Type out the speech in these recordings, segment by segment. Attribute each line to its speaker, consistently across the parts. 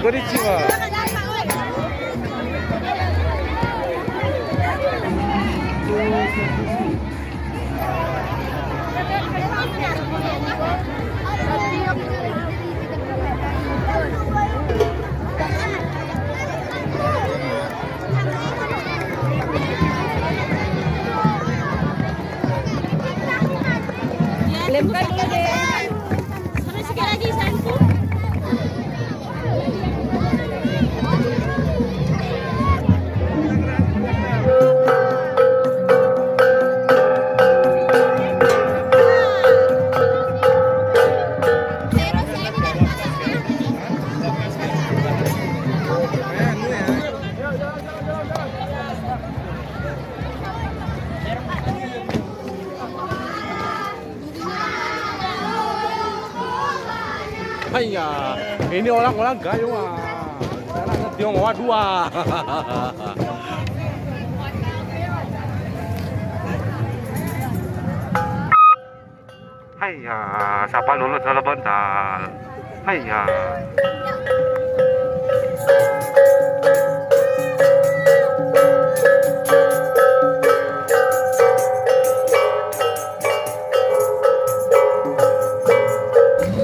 Speaker 1: Konnichiwa.
Speaker 2: Lemkan dulu deh. Sama sekali lagi satu.
Speaker 1: Iya, ini orang-orang gayo Karena Tionghoa 2. Haiya, siapa lulus kalau bentar? Haiya.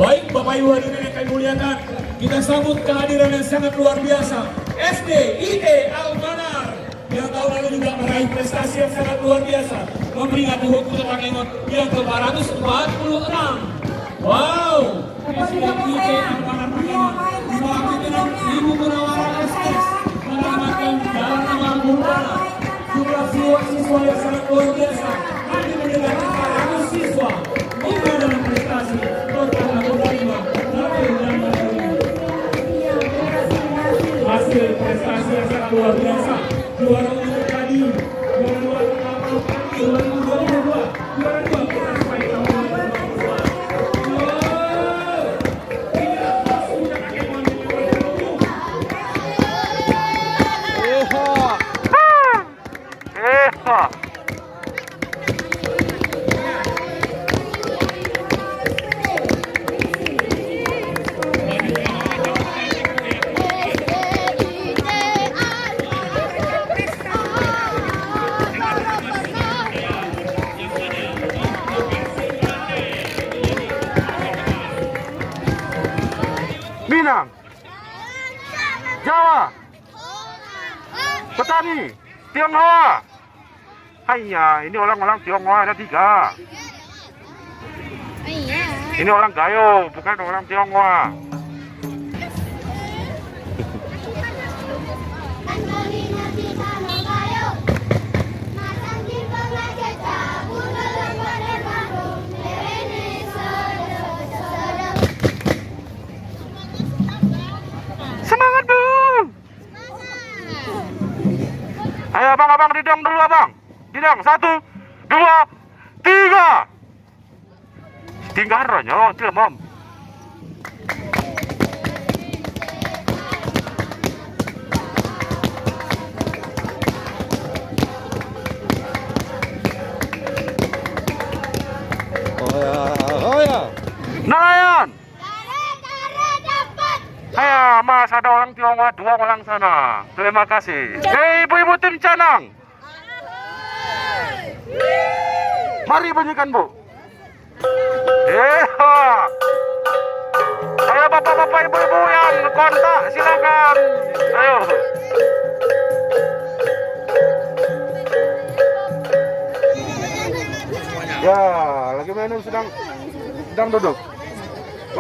Speaker 3: Baik Bapak Ibu hadirin yang kami muliakan, kita sambut kehadiran yang sangat luar biasa SD IT Al-Manar yang tahun lalu juga meraih prestasi yang sangat luar biasa, memperingati HUT Kota Pangengot yang ke-446. Wow, SD IT Al-Manar Pangengot diwakili dengan Ibu Gunawan SS menyelamatkan dalam nama Muldana. Jumlah siswa yang sangat luar biasa, kami mendengarkan 400 siswa hingga dalam prestasi total anggota 5 hasil prestasi yang sangat luar biasa. Juara untuk tadi, juara 2 untuk juara 2022, juara 2 kita sampai tahun 2022. Ini adalah sudah kakek mandi
Speaker 1: Minang, Jawa, Petani, Tionghoa. Haiya, ini orang-orang Tionghoa ada 3. Ini orang gayo, bukan orang Tionghoa. Semangat Bu. Ayo abang-abang didang dulu abang. Didang 1, 2, 3. Tinggal ronyo, mom. Oh ya. Nelayan. Ayo, Mas, ada orang Tionghoa 2 orang sana. Terima kasih. Hei, ibu-ibu tim Canang. Mari bunyikan, Bu. Ayo bapak-bapak, ibu-ibu yang kontak, silakan. Ayo. Ya, lagi minum sedang duduk.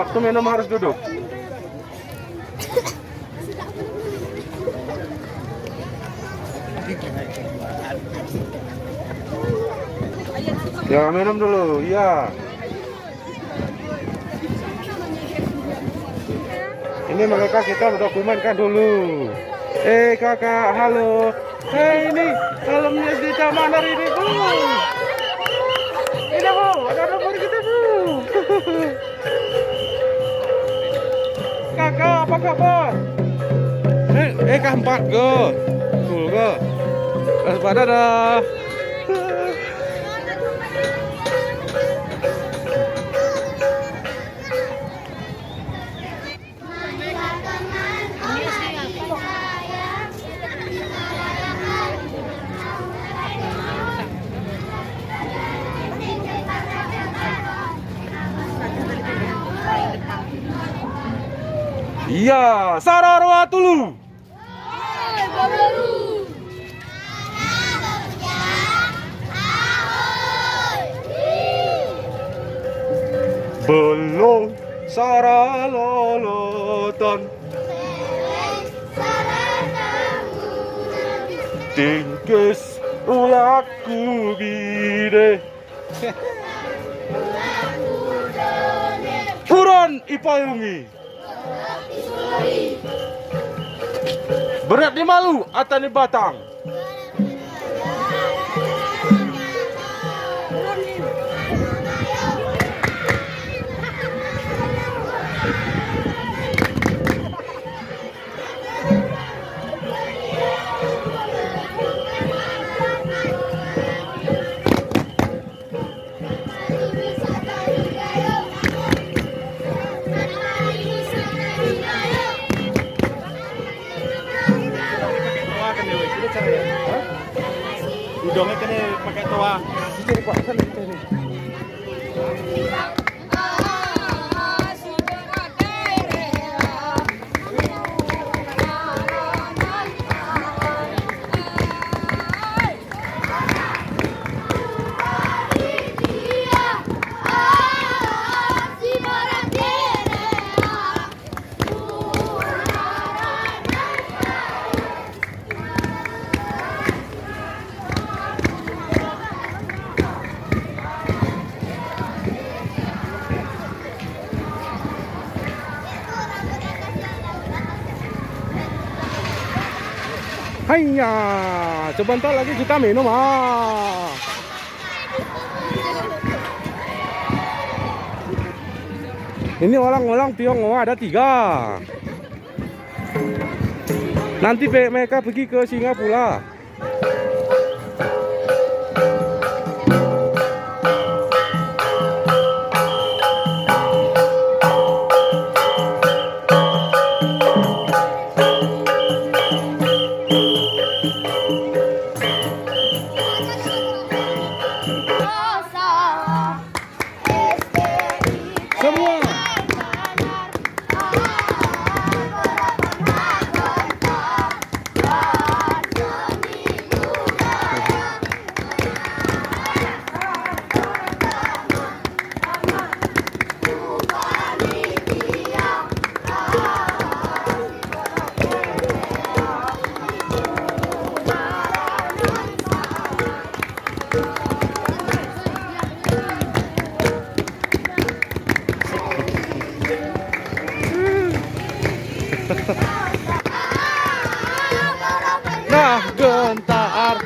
Speaker 1: Waktu minum harus duduk. Ya, minum dulu, ya. Ini mereka kita dokumenkan dulu. Kakak, halo. Ini helmnya di Tamanar ini, Bu. Ini, Bu, ada nomor kita, Bu. Kakak, apa kabar? K4 go. Tuh, go. Waspada dah. Iya, Sarawatulu. Belum saraloloton tingkes ulaku bide Puron ipayungi berat di malu atau di batang. Udangnya kena pakai toa. Cari Pak, sana cari. Haiya, sebentar lagi kita minum Ini orang-orang Tionghoa ada 3. Nanti mereka pergi ke Singapura. Semua. Nah, gentar.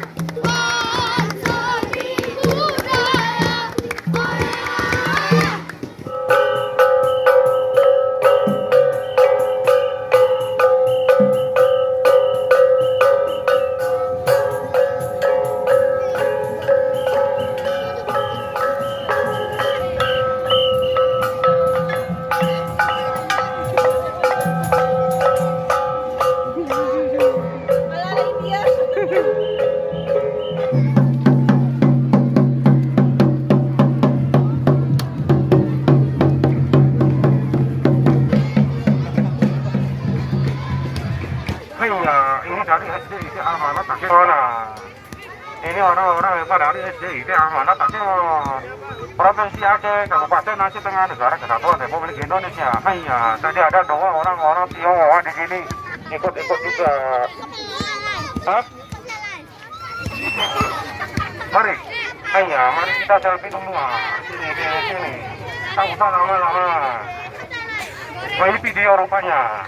Speaker 1: Ini dari SD itu amanat tak ini orang-orang hebat dari SD itu amanat tak Provinsi Aceh, Kabupaten Aceh Tengah, Negara Kesatuan Republik Indonesia. Hanya tadi ada 2 orang Tionghoa di sini ikut-ikut juga. Hah? Mari, mari kita selfie dulu. Sini. Tak usah lama-lama. Ini video rupanya.